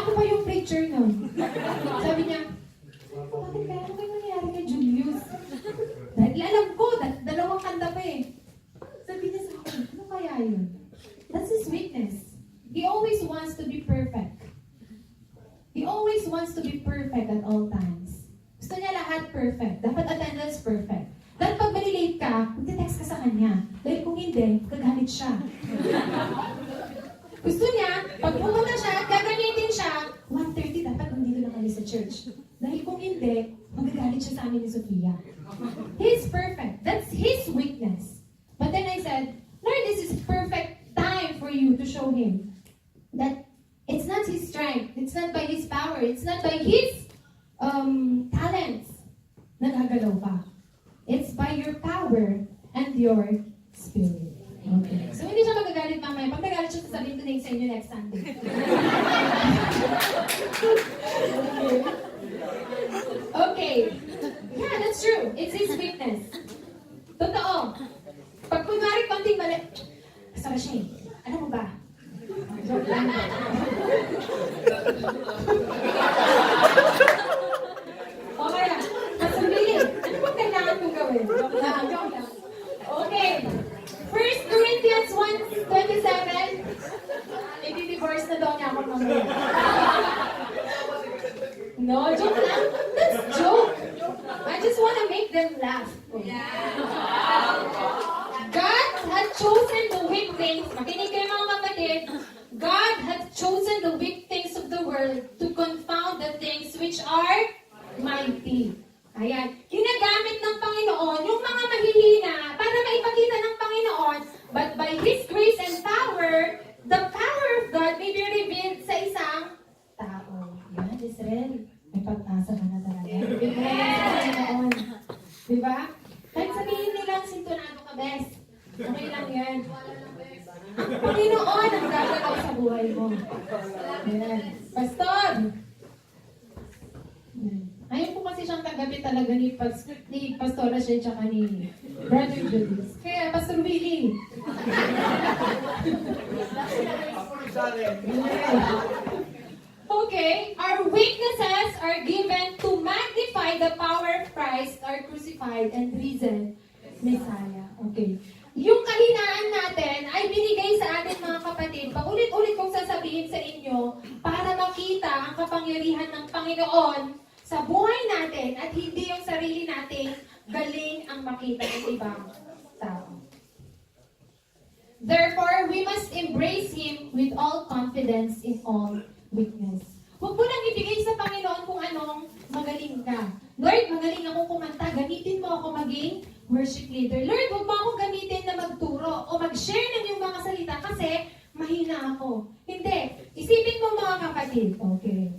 ako pa yung preacher nun. Sabi niya, bakit kaya ano kayo nangyari kay Julius? Dahil alam ko, dalawang kanta pa eh. Sabi niya sa akin, ano kaya yun? That's his weakness. He always wants to be perfect. He always wants to be perfect at all times. Gusto niya lahat perfect. Dapat attendance perfect. Dahil pag malilate ka, magte-text ka sa kanya. Dahil kung hindi, kagalit siya. Gusto niya, pag pumunta siya, gagamitin siya, 1:30 dapat nandito lang kami sa church. Dahil kung hindi, magagalit siya sa amin ni Sofia. He's perfect. That's his weakness. But then I said, Lord, this is perfect time for you to show him that it's not his strength, it's not by his power, it's not by his talents na gagalaw ka. It's by your power and your spirit. Okay. So, hindi siya magagalit mamaya. Pag nagalit siya, sasabihin ko na sa inyo next Sunday. Okay. Yeah, that's true. It's his weakness. Totoo. Pag kunwari konting mali, kasama siya eh. Alam mo ba? Joke lang. Okay lang. Masumili. Ano bang kailangan kong gawin? Joke lang. Okay. 1 Corinthians 1:27. I-divorce na daw niya ako mamaya. No, joke lang. That's joke. I just want to make them laugh. God had chosen the weak things. Makinig kayo mga kapatid. God had chosen the weak things of the world to confound the things which are mighty. Ayan. Ginagamit ng Panginoon yung mga mahihina para maipakita ng Panginoon, but by His grace and power, the power of God may be revealed sa isang tao. Yan, Israel. May pag-asa ka na talaga. Panginoon. Diba? Kahit sabihin nilang sintonado ka, bes. Okay lang yan. Ang Panginoon ang gagalaw sa buhay mo. Ayan. Pastor! Ayun po kasi siyang tagabi talaga ni Pastora siya tsaka ni Brother Julius. Kaya, Pastor Willie. Okay, our weaknesses are given to magnify the power of Christ, our crucified and risen Messiah. Okay. Yung kahinaan natin ay binigay sa atin mga kapatid. Paulit-ulit kong sasabihin sa inyo para makita ang kapangyarihan ng Panginoon sa buhay natin at hindi yung sarili nating galing ang makita ng ibang tao. Therefore, we must embrace Him with all confidence in all weakness. Huwag mo lang ibigay sa Panginoon kung anong magaling ka. Lord, magaling ako kumanta, gamitin mo ako maging worship leader. Lord, huwag mo akong gamitin na magturo o mag-share ng iyong mga salita kasi mahina ako. Hindi. Isipin mo mga kapatid. Okay.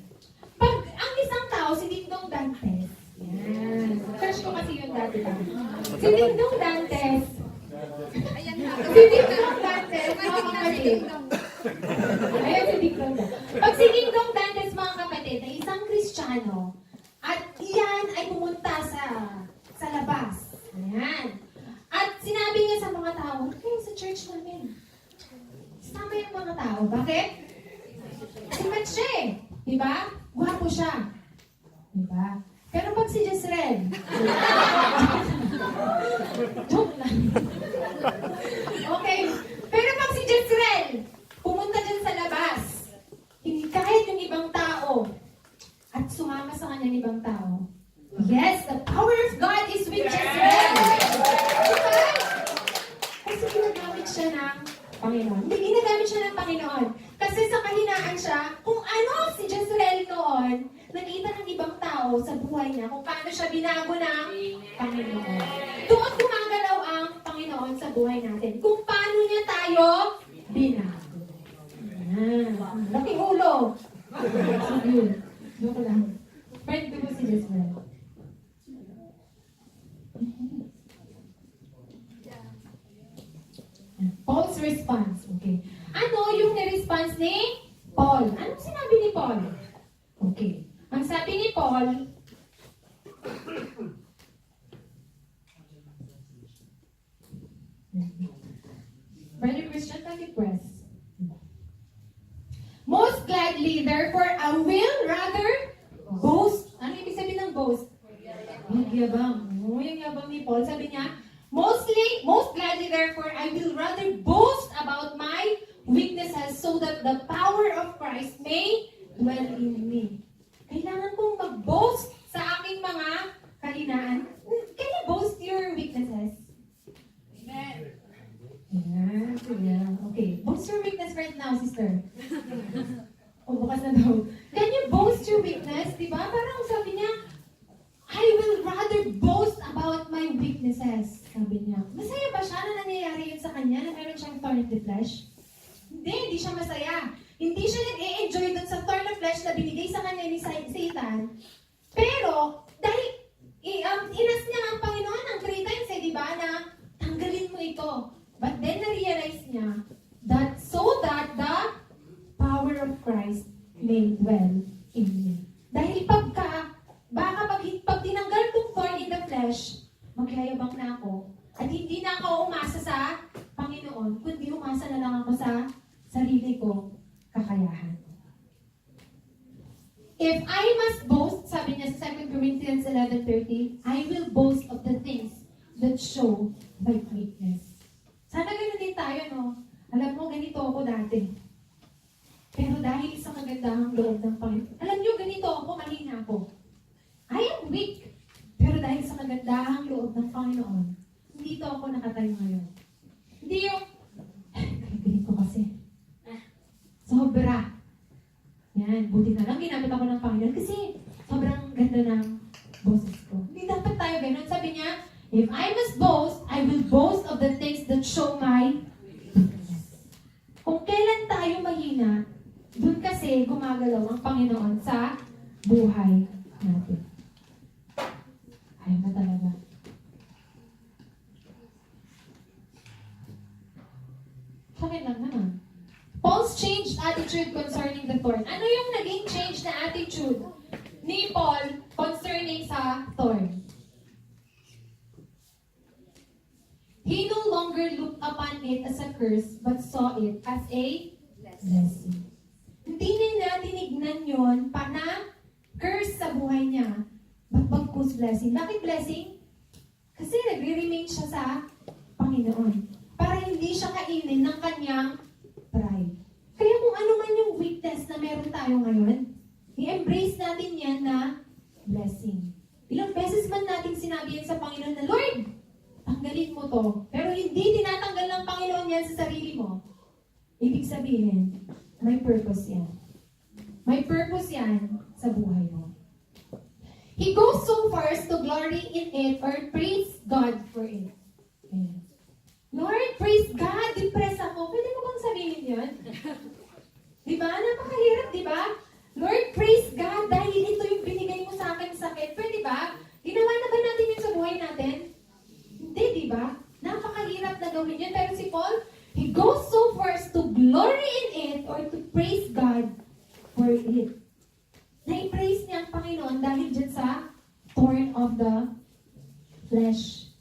Pag ang isang tao, si Dingdong Dantes, yan. Crush ko kasi yun dati lang. Si Dingdong Dantes, mga kapatid. Ayan si Dingdong Dantes. Pag si Dingdong Dantes, mga kapatid, ay isang Kristiyano, at iyan ay pumunta sa labas. Ayan. At sinabi niya sa mga tao, kayo sa church namin. Sama yung mga tao. Bakit? Simat siya eh. Diba? Guwapo siya. Diba? Pero pag si Jezreel, joke lang. Okay. Pero pag si Jezreel, pumunta dyan sa labas, hindi kahit yung ibang tao, at sumama sa kanya ng ibang tao. Yes, the power of God is with Jezreel. Diba? Kasi ginagamit siya ng Panginoon. Hindi, ginagamit siya ng Panginoon. Kasi sa kahinaan siya, kung ano si Jezreel noon, nakita ng ibang tao sa buhay niya, kung paano siya binago ng Panginoon. Doon gumagalaw ang Panginoon sa buhay natin. Kung paano niya tayo binago. Laking ulo. Sige. Joke lang. Friend ko si Jezreel. Paul's response. Okay. Ano yung na-response ni Paul? Anong sinabi ni Paul? Okay. Ang sabi ni Paul, Brother Christian, can you press? Most gladly, therefore, I will rather boast. Ano ibig sabihin ng boast? Magyabang. Yung yabang ni Paul, sabi niya, most gladly, therefore, I will rather boast about my weaknesses so that the power of Christ may dwell in me. Kailangan kong mag-boast sa aking mga kahinaan. Can you boast your weaknesses? Amen. Yeah. Okay. Boast your weakness right now, sister. O, bukas na daw. Can you boast your weakness? Diba? Parang sabi niya, I will rather boast about my weaknesses. Sabi niya. Masaya ba siya na nangyayari yun sa kanya? Na meron siyang thorn in the flesh? Hindi siya masaya. Hindi siya nag-e-enjoy dun sa thorn of flesh na binigay sa kanya ni Satan. Pero, dahil inas niya ang Panginoon ng 3 times, di ba, na tanggalin mo ito. But then, na-realize niya that so that the power of Christ may dwell in me. Dahil pag tinanggal itong thorn in the flesh, magyayabang na ako. At hindi na ako umasa sa Panginoon, kundi umasa na lang ako sa sarili ko kakayahan. If I must boast, sabi niya sa 2 Corinthians 11:30, I will boast of the things that show my weakness. Sana ganun din tayo, no? Alam mo, ganito ako dati. Pero dahil sa kagandahang loob ng Panginoon, alam niyo, ganito ako, mahina ako. I am weak. Pero dahil sa kagandahang loob ng Panginoon, dito ako nakatayo ngayon. Hindi yung, ganito kasi. Sobra. Yan, buti na lang ginamit ako ng Panginoon kasi sobrang ganda ng boses ko. Hindi dapat tayo ganun. Sabi niya, if I must boast, I will boast of the things that show my weakness. Kung kailan tayo mahina, dun kasi gumagalaw ang Panginoon sa buhay natin. Ayaw na talaga. Sakit lang naman. Paul's changed attitude concerning the thorn. Ano yung naging change na attitude ni Paul concerning sa thorn? He no longer looked upon it as a curse, but saw it as a blessing. Hindi niya tinignan yun na curse sa buhay niya, but bagkus blessing. Bakit blessing? Kasi nagre-remain siya sa Panginoon. Para hindi siya kainin ng kanyang pride. Kaya kung ano man yung weakness na meron tayo ngayon, i-embrace natin yan na blessing. Ilang beses man natin sinabi yan sa Panginoon na, Lord, tanggalin mo to. Pero hindi tinatanggal ng Panginoon yan sa sarili mo. Ibig sabihin, may purpose yan. May purpose yan sa buhay mo. He goes so far as to glory in it or praise God for it. Ayan. Lord, praise God, depressed ako. Pwede mo bang sabihin yun? Diba? Napakahirap, diba? Lord, praise God dahil ito yung binigay mo sa akin sakit. Pwede ba? Ginawa na ba natin yun sa buhay natin? Hindi, diba? Napakahirap na gawin yun. Pero si Paul, he goes so far as to glory in it or to praise God for it. Na-praise niya ang Panginoon dahil dyan sa thorn of the flesh.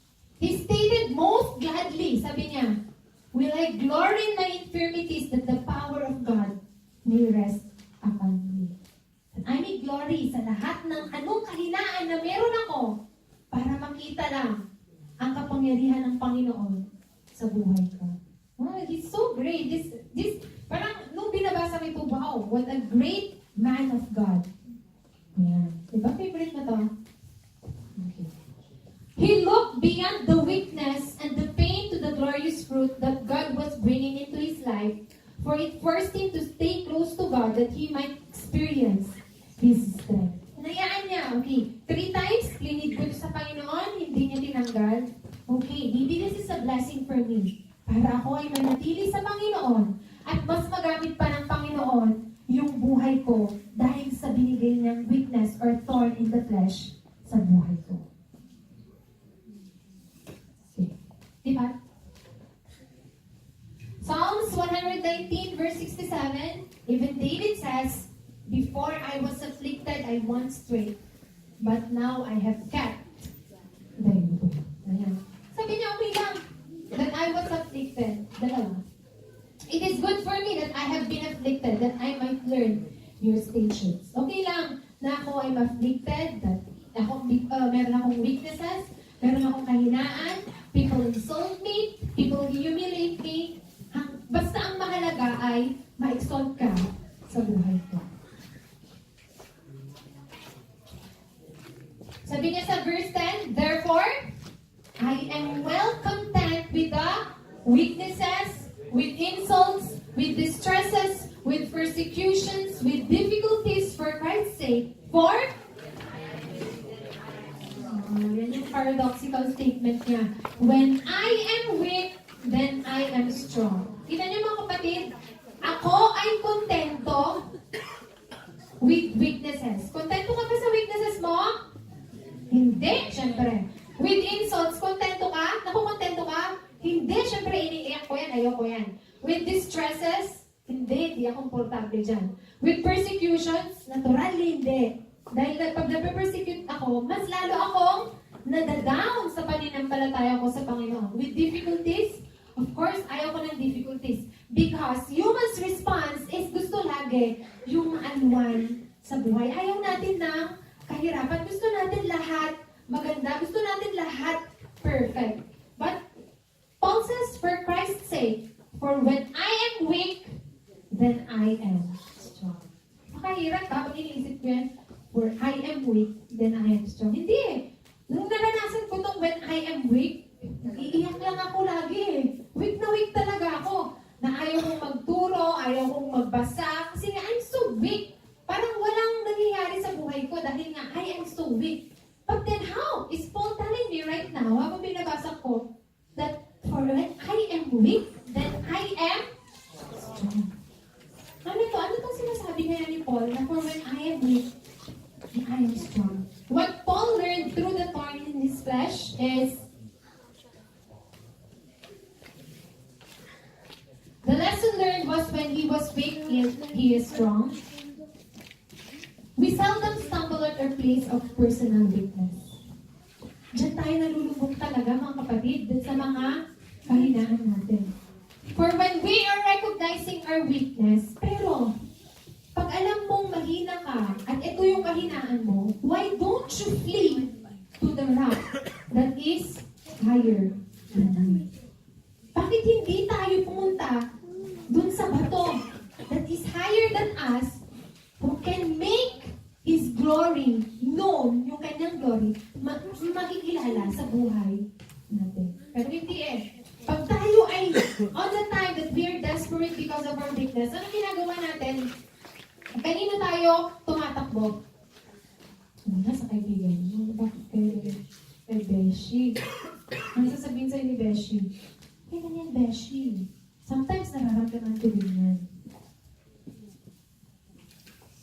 He stated most gladly, sabi niya, will I glory in my infirmities that the power of God may rest upon me. That I may glory sa lahat ng anong kahinaan na meron ako para makita lang ang kapangyarihan ng Panginoon sa buhay ko. Wow, he's so great. This parang nung binabasa ko ito, wow, what a great man of God. Yan. Diba favorite na to? Okay. He looked beyond the weakness and the pain to the glorious fruit that God was bringing into his life, for it forced him to stay close to God that he might experience his strength. Hinayaan niya, okay, 3 times, linid ko sa Panginoon, hindi niya tinanggal. Okay, maybe this is a blessing for me. Para ako ay manatili sa Panginoon at mas magamit pa ng Panginoon yung buhay ko dahil sa binigay niyang weakness or thorn in the flesh sa buhay ko. Diba? Psalms 119 verse 67, even David says, before I was afflicted, I once strayed, but now I have kept thy word. Ayan. Sabi niya, okay lang, that I was afflicted. Dalawa. It is good for me that I have been afflicted, that I might learn your statutes. Okay lang na ako ay afflicted, that meron akong weaknesses, meron akong kahinaan, people insult me, people humiliate me. Basta ang mahalaga ay ma-exalt ka sa buhay ko. Sabi niya sa verse 10, therefore, I am well content with the weaknesses, with insults, with distresses, with persecutions, with difficulties for Christ's sake. For? Yan yung paradoxical statement niya. When I am weak, then I am strong. Kita niyo mga kapatid, ako ay kontento with weaknesses. Kontento ka ba sa weaknesses mo? Hindi, syempre. With insults, kontento ka? Nakukontento ka? Hindi, syempre, iniiyak ko yan, ayoko yan. With distresses, hindi, di ako komportable dyan. With persecutions, naturally, hindi. Dahil pag nape-persecute ako, mas lalo akong nadadown sa paninampalataya ko sa Panginoon. With difficulties, of course, ayaw ko ng difficulties. Because human's response is gusto lagi yung maanuan sa buhay. Ayaw natin ng kahirapan. Gusto natin lahat maganda. Gusto natin lahat perfect. But Paul says, for Christ's sake, for when I am weak, then I am strong. Makahirap ba? Pag iniisip ko yan, for I am weak, then I am strong. Hindi eh. Nung naranasan ko itong when I am weak, nag-iiyak lang ako lagi eh. Weak na weak talaga ako. Na ayaw kong magturo, ayaw kong magbasa. Kasi nga, I'm so weak. Parang walang nangyayari sa buhay ko dahil nga, I am so weak. But then how? Is Paul telling me right now, habang binabasa ko, that for when I am weak, then I am strong. Ano to? Ano itong sinasabi ngayon ni Paul na for when I am weak, I am strong? What Paul learned through the thorn in his flesh is the lesson learned was when he was weak, he is strong. We seldom stumble at our place of personal weakness. Diyan tayo nalulubog talaga mga kapatid sa mga kahinaan natin. For when we are recognizing our weakness, pero pag alam mong mahina ka at ito yung kahinaan mo, why don't you flee to the rock that is higher than you? Bakit hindi tayo pumunta dun sa bato that is higher than us, who can make His glory known, yung kanyang glory, makikilala sa buhay natin. Pero hindi eh. Pag tayo ay, on the time that we are desperate because of our weakness, ano ginagawa natin? Kanino tayo tumatakbo? Sa kaibigan mo. Bakit kay Beshi? Ano sasabihin sa'yo ni Beshi? Kaya ganyan Beshi. Sometimes nararamdaman ko din yan.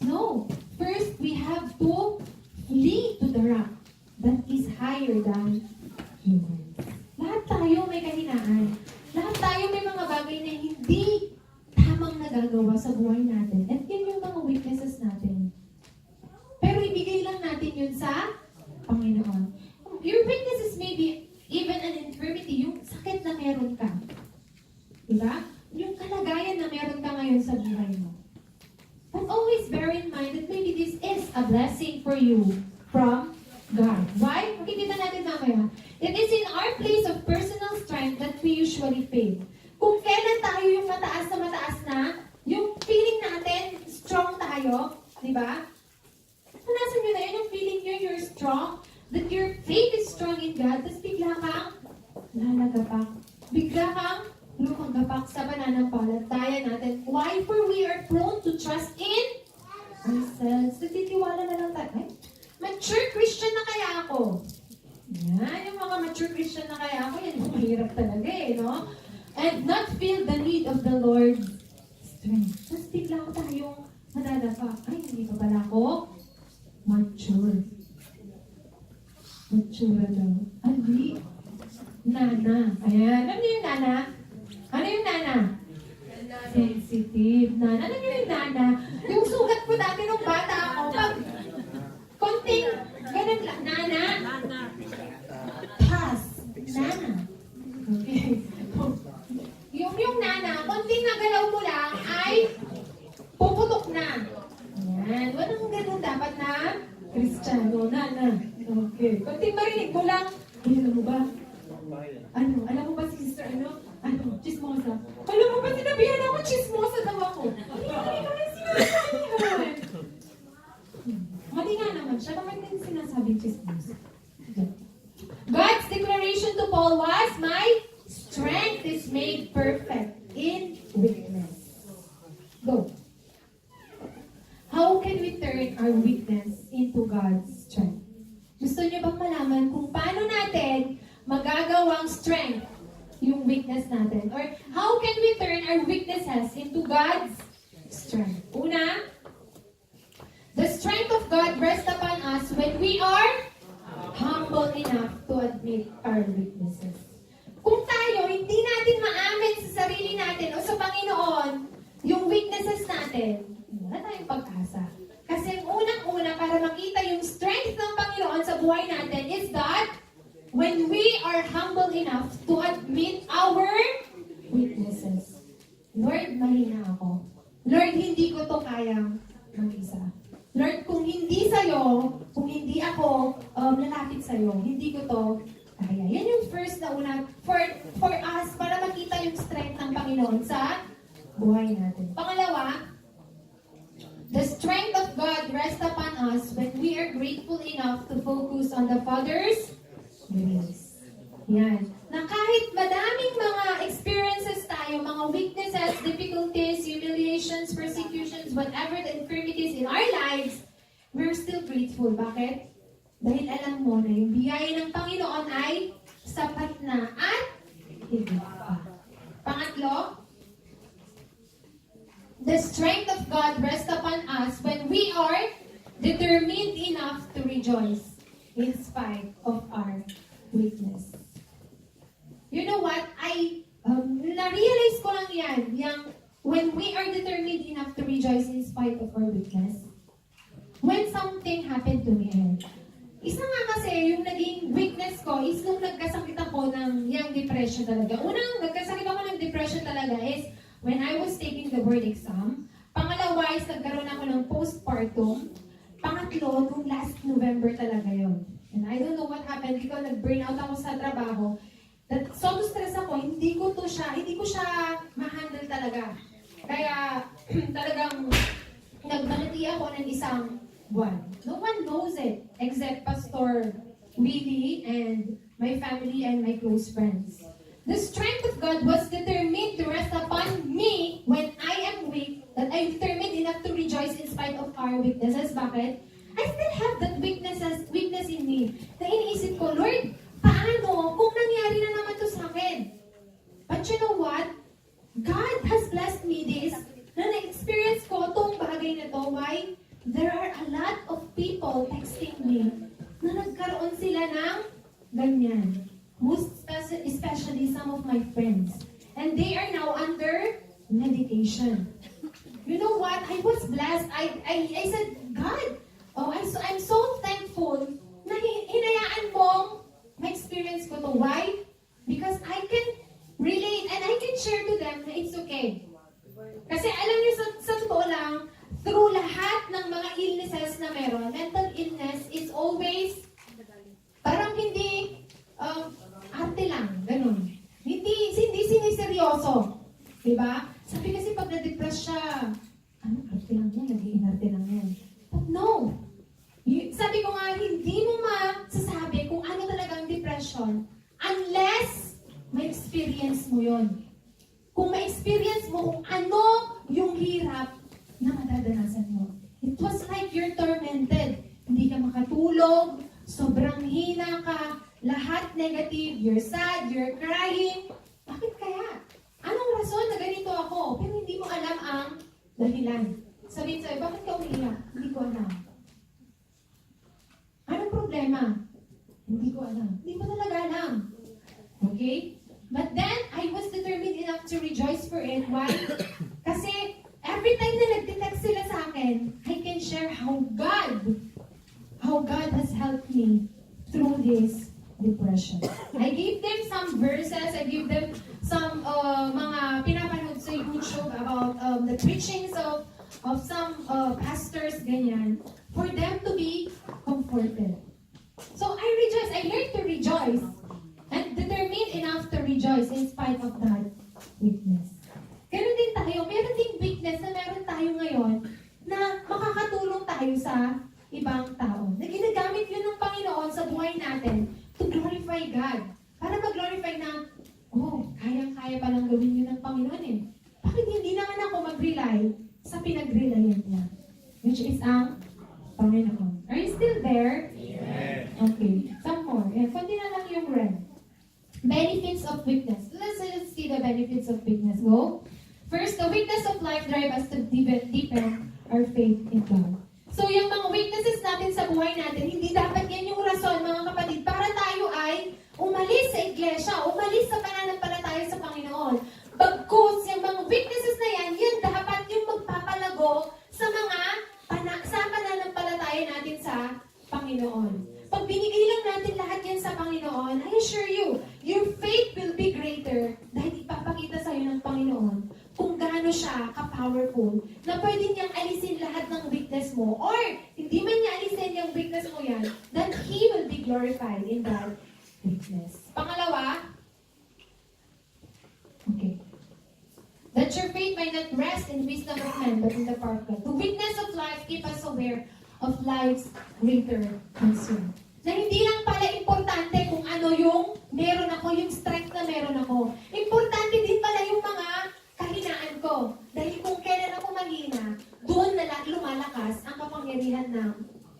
No. First, we have to flee to the rock that is higher than humans. Lahat tayo may kahinaan. Lahat tayo may mga bagay na hindi tamang nagagawa sa buhay natin. At yun yung mga weaknesses natin. Pero ibigay lang natin yun sa Panginoon. Your weaknesses may be even an infirmity, yung sakit na meron ka. Diba? Yung kalagayan na meron ka ngayon sa buhay mo. But always bear in mind that maybe this is a blessing for you from God. Why? Makikita natin mamaya. It is in our place of personal strength that we usually fail. Kung kailan tayo yung mataas na, yung feeling natin, strong tayo, di ba? Nanasan nyo na yun, yung feeling nyo, you're strong, that your faith is strong in God, tapos bigla kang lalagapak. Bigla kang lumagapak sa pananampalataya natin. Why? For we are prone to trust in ourselves. Nagtitiwala na lang tayo. Mature Christian na kaya ako. Yan, yung mga mature Christian na kaya ako, yan yung mahirap talaga eh, no? And not feel the need of the Lord's strength. Tapos bigla ko tayong madadapa. Ay, hindi pa pala ako mature. Mature daw. Hindi. Nana. Ayan. Alam niyo yung nana? Ano yung nana? Sensitive. Nana. Ano yung nana? Yung sugat ko dati nung bata ako. Pag konting ganun lang. Nana. Pass. Nana. Okay. Yung nana, konting nagalaw na. Okay. Kunting marinig ko lang. Ay, alam mo ba? Alam mo ba si sister, chismosa? Alam mo ba, sinabihan ako, chismosa daw ako. Hindi ko rin sinasabihan. Mali nga naman siya. Bakit din sinasabing chismosa? God's declaration to Paul was, my strength is made perfect in weakness. Go. How can we turn our weakness into God's strength? Gusto niyo bang malaman kung paano natin magagawang strength yung weakness natin? Or how can we turn our weaknesses into God's strength? Una, the strength of God rests upon us when we are humble enough to admit our weaknesses. Kung tayo, hindi natin maamin sa sarili natin o sa Panginoon yung weaknesses natin, wala tayong pag-asa. Kasi unang-una, para makita yung strength ng Panginoon sa buhay natin is that when we are humble enough to admit our weaknesses. Lord, mahina ako. Lord, hindi ko to kayang mag-isa. Lord, kung hindi sa'yo, kung hindi ako lalapit sa'yo, hindi ko to kaya. Yan yung first na una for us para makita yung strength ng Panginoon sa buhay natin. Pangalawa, the strength of God rests upon us when we are grateful enough to focus on the Father's grace. Yan. Na kahit madaming mga experiences tayo, mga weaknesses, difficulties, humiliations, persecutions, whatever the infirmities in our lives, we're still grateful. Bakit? Dahil alam mo na yung biyaya ng Panginoon ay sapat na at higit pa. Pangatlo, the strength of God rests upon us when we are determined enough to rejoice in spite of our weakness. You know what? Na-realize ko lang yan, yung when we are determined enough to rejoice in spite of our weakness. When something happened to me, isa nga kasi yung naging weakness ko is nung nagkasakit ako ng yung depression talaga. Unang nagkasakit ako ng depression talaga is when I was taking the board exam. Pangalawa is nagkaroon ako ng postpartum. Pangatlo, nung last November talaga yon. And I don't know what happened because nag-burnout ako sa trabaho. So stress ako, hindi ko siya ma-handle talaga. Kaya talagang nagbanati ako ng isang buwan. No one knows it except Pastor Willie and my family and my close friends. The strength of God was determined to rest upon me when I am weak, that I'm determined enough to rejoice in spite of our weaknesses. Bakit? I still have that weakness in me. Na iniisip ko, Lord, paano kung nangyari na naman to sa akin? But you know what? God has blessed me this, na na-experience ko itong bagay na to. Why? There are a lot of people texting me na nagkaroon sila ng ganyan. Most especially some of my friends. And they are now under medication. You know what? I was blessed. I said, God, I'm so thankful na hinayaan mong ma-experience ko to. Why? Because I can relate and I can share to them na it's okay. Kasi alam niyo, sa totoo lang, through lahat ng mga illnesses na meron, mental illness is always parang hindi arte lang, ganun. Hindi siniseryoso. Diba? Sabi kasi pag na-depress siya, arte lang yan, nag-iinarte lang yan. But no. Sabi ko nga, hindi mo masasabi kung ano talagang depression unless ma-experience mo yon. Kung ma-experience mo kung ano yung hirap na madadanasan mo. It was like you're tormented. Hindi ka makatulog, sobrang hina ka, lahat negative, you're sad, you're crying. Bakit kaya? Anong rason na ganito ako? Pero hindi mo alam ang dahilan. Sabihin sa'yo, bakit ka umiiyak? Hindi ko alam. Anong problema? Hindi ko alam. Hindi mo talaga alam. Okay? But then, I was determined enough to rejoice for it. Why? Kasi, every time na nag-detect sila sa akin, I can share how God has helped me through this depression. I gave them some verses, I gave them some mga pinapanood sa YouTube about the preachings of some pastors, ganyan, for them to be comforted. I learned to rejoice and determined enough to rejoice in spite of that weakness. Ganun din tayo. Meron ding weakness na meron tayo ngayon na makakatulong tayo sa ibang tao. Na ginagamit yun ng Panginoon sa buhay natin to glorify God. Para mag-glorify na, kayang-kaya palang gawin yun ng Panginoon eh. Bakit hindi naman ako mag-rely sa pinag-relyan niya? Which is ang Panginoon. Are you still there? Amen. Okay. Some more. Kunti na lang yung red. Benefits of weakness. Let's see the benefits of weakness. Go. First, the weakness of life drive us to deepen our faith in God. So, yung mga weaknesses natin sa buhay natin, hindi dapat yan yung rason, mga kapatid, para tayo ay umalis sa iglesia, umalis sa pananampalataya sa Panginoon. Bagkus, yung mga weaknesses na yan, yan dapat yung magpapalago sa pananampalataya natin sa Panginoon. Pag binigay lang natin lahat yan sa Panginoon, I assure you, your faith will be greater dahil ipapakita sa'yo ng Panginoon kung gaano siya ka-powerful na pwede niyang alisin lahat ng weakness mo or hindi man niya alisin yung weakness mo yan, then He will be glorified in that weakness. Pangalawa, okay. That your faith may not rest in wisdom of men, but in the power of God. The weakness of life keep us aware of life's greater concern. Na hindi lang pala importante kung ano yung meron ako, yung strength na meron ako. Importante din pala yung mga kahinaan ko. Dahil kung kailan ako mahina, doon na lumalakas ang kapangyarihan ng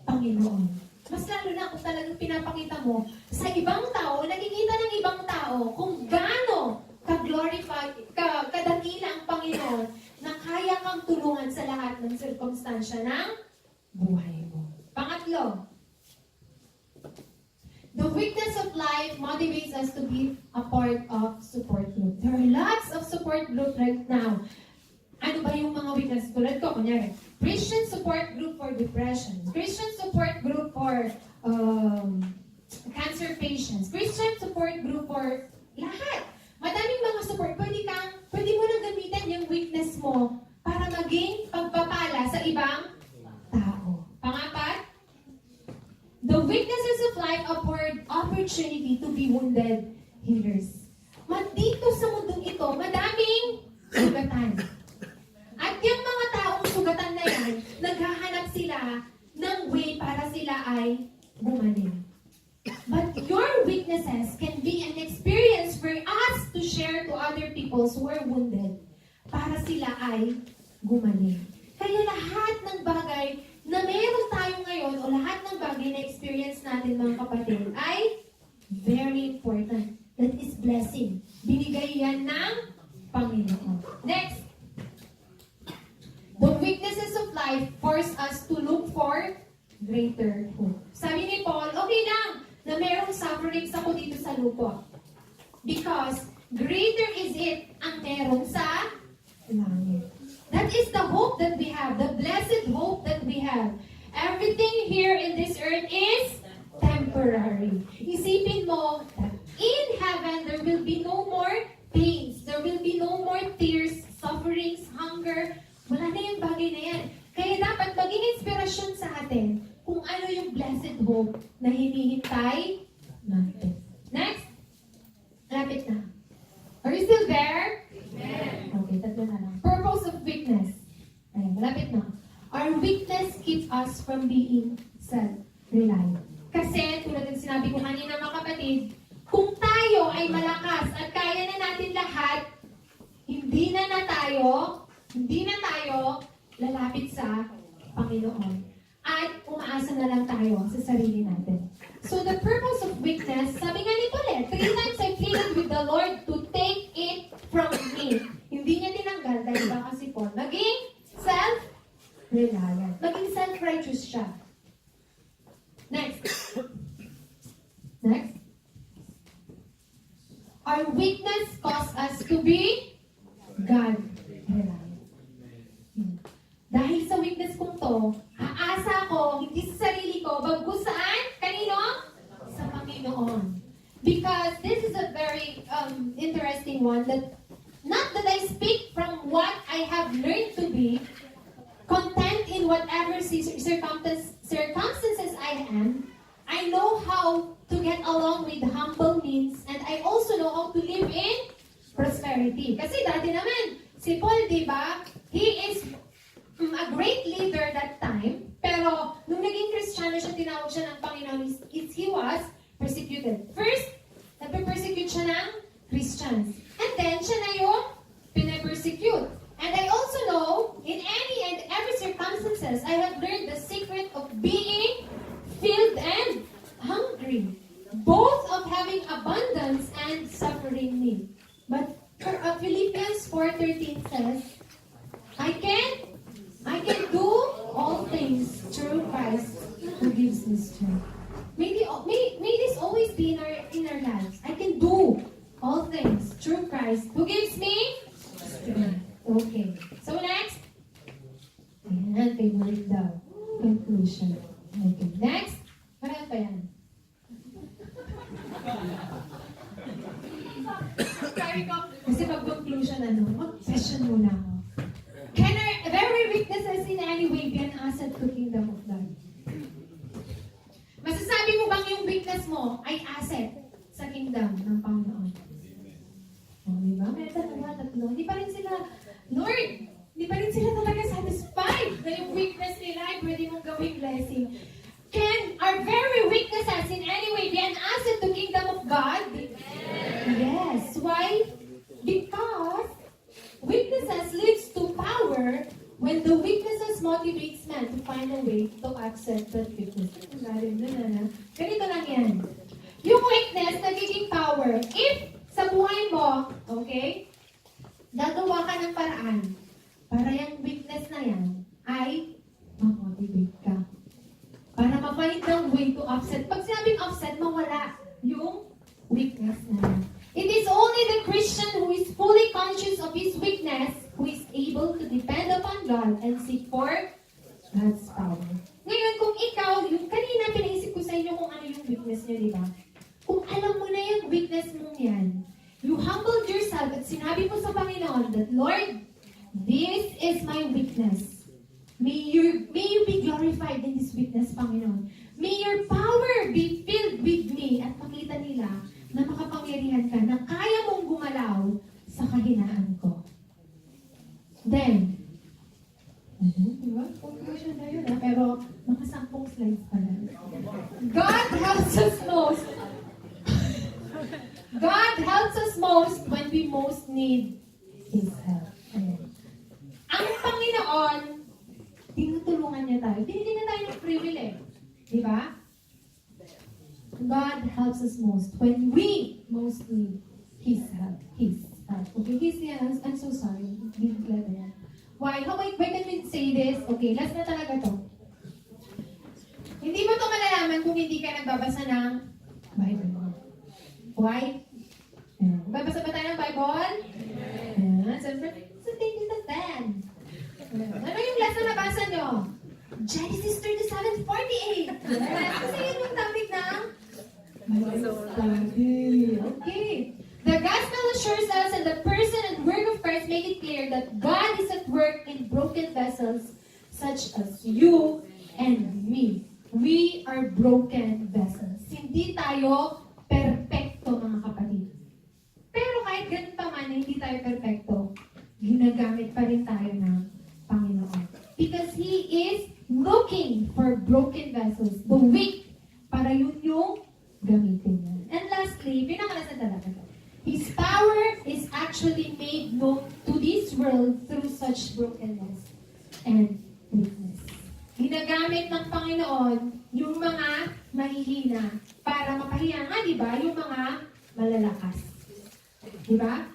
Panginoon. Mas lalo na kung talagang pinapakita mo sa ibang tao, nakikita ng ibang tao kung gaano ka-glorify, kadakila ang Panginoon na kaya kang tulungan sa lahat ng sirkumstansya ng buhay mo. Pangatlo, the weakness of life motivates us to be a part of support group. There are lots of support group right now. Ano ba yung mga weakness? Tulad ko, kunyari, Christian support group for depression, Christian support group for cancer patients, Christian support group for lahat. Madaming mga support. Pwede mo nang gamitin yung weakness mo para maging pagpapala sa ibang tao. Pangapat, the weaknesses of life afford opportunity to be wounded healers. Dito sa mundong ito, madaming sugatan. At yung mga taong sugatan na yan, naghahanap sila ng way para sila ay gumaling. But your weaknesses can be an experience for us to share to other people who are wounded para sila ay gumaling. Kaya lahat ng bagay na meron tayo ngayon o lahat ng bagay na experience natin mga kapatid ay very important. That is blessing. Binigay yan ng Panginoon. Next. The weaknesses of life force us to look for greater hope. Sabi ni Paul, okay lang na merong sufferings ako dito sa lupa. Because greater is it ang meron sa langit. That is the hope that we have, the blessed hope that we have. Everything here in this earth is temporary. Isipin mo that in heaven, there will be no more pains. There will be no more tears, sufferings, hunger. Wala na yung bagay na yan. Kaya dapat maging inspirasyon sa atin kung ano yung blessed hope na hinihintay natin. Next. Lapit na. Are you still there? Amen. Okay, tatlo na lang. Purpose of weakness. Ayan, malapit na. Our weakness keeps us from being self-reliant. Kasi, tulad ng sinabi ko kanina mga kapatid, kung tayo ay malakas at kaya na natin lahat, hindi na tayo lalapit sa Panginoon. At umaasa na lang tayo sa sarili natin. So the purpose of weakness, sabi nga ni Paul, 3 times I pleaded with the Lord to take it from me. Hindi niya tinanggal dahil baka si Paul maging self-reliant. Maging self-righteous siya. Next. Next. Our weakness causes us to be God-reliant. Dahil sa weakness kong to, aasa ko, hindi sa sarili ko, bagkus saan? Kanino? Sa Panginoon. Because this is a very interesting one that not that I speak from what I have learned to be content in whatever circumstances I am. I know how to get out Pero, nung naging Kristiyano siya, tinawag siya ng Panginoon, he was persecuted. First, nagpe-persecute siya ng Christians. And then, siya na yung pinapersecute. And I also know, in any and every circumstances, I have learned the secret of being filled and hungry. Both of having abundance and suffering need. But Philippians 4:13 says, I can do all things through Christ who gives me strength. May this always be in our lives. I can do all things through Christ who gives me strength. Okay. So next. Ayan, favorite daw. Conclusion. Okay. Next. Marami pa yan. Kasi pag-conclusion, mag-session muna ako. Can our very weaknesses in any way be an asset to kingdom of God? Masasabi mo bang yung weakness mo ay asset sa kingdom ng Panginoon? O, diba? May tatlo. Hindi pa rin sila, Lord, hindi pa rin sila talaga satisfied na yung weakness nila ay pwede mong gawing blessing. Can our very weaknesses in any way be an asset to kingdom of God? Yes. Why? Because weaknesses leads to power when the weaknesses motivates man to find a way to accept that weakness. Ganito lang yan. Yung weakness, nagiging power. If sa buhay mo, okay, gagawa ka ng paraan para yung weakness na yan ay ma-motivate ka. Para ma-find the way to offset. Pag sinabing offset, mawala yung weakness na yan. It is only the Christian who is fully conscious of his weakness who is able to depend upon God and seek for God's power. Ngayon, kung ikaw, yung kanina pinaisip ko sa inyo kung ano yung weakness niyo, di ba? Kung alam mo na yung weakness mo yan, you humbled yourself at sinabi mo sa Panginoon that, Lord, this is my weakness. May you be glorified in this weakness, Panginoon. May your power be filled with me at makita nila na makapangyarihan ka, na kaya mong gumalaw sa kahinaan ko. Then, diba? Conclusion na yun, pero nakasampung slides pa lang. God helps us most. God helps us most when we most need His help. Ayan. Ang Panginoon, tinutulungan niya tayo. Binili na tayo ng privilege. Di ba? God helps us most when we most need His help. Okay, I'm so sorry. Didn't let that. Why can we say this? Okay, last na talaga to. Hindi mo to malalaman kung hindi ka nagbabasa ng Bible. Why? Magbabasa ba tayo ng Bible? So take it as then. Ano yung last na nabasa nyo? Genesis 37:48. Yes, kasi yun yung topic ng Bible study. Okay. The gospel assures us and the person and work of Christ make it clear that God is at work in broken vessels such as you and me. We are broken vessels. Hindi tayo perfecto, mga kapatid. Pero kahit ganun pa man, hindi tayo perfecto, ginagamit pa rin tayo ng Panginoon. Because He is looking for broken vessels, the weak, para yun yung gamitin niya. And lastly, pinakalas na talaga. His power is actually made known to this world through such brokenness and weakness. Ginagamit ng Panginoon yung mga mahihina para mapahiya nga, di ba? Yung mga malalakas. Di ba?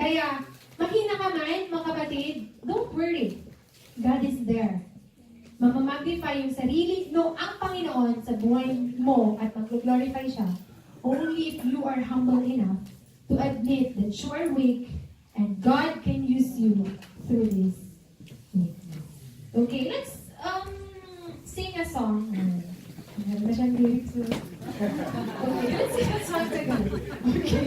Kaya, mahina ka man, mga kapatid, don't worry. God is there. Mamamagnify yung sarili ang Panginoon sa buhay mo at mag-glorify siya only if you are humble enough to admit that you are weak and God can use you through this weakness. Okay, let's sing a song. Meron na siyang lyrics. Okay, let's sing a song together. Okay.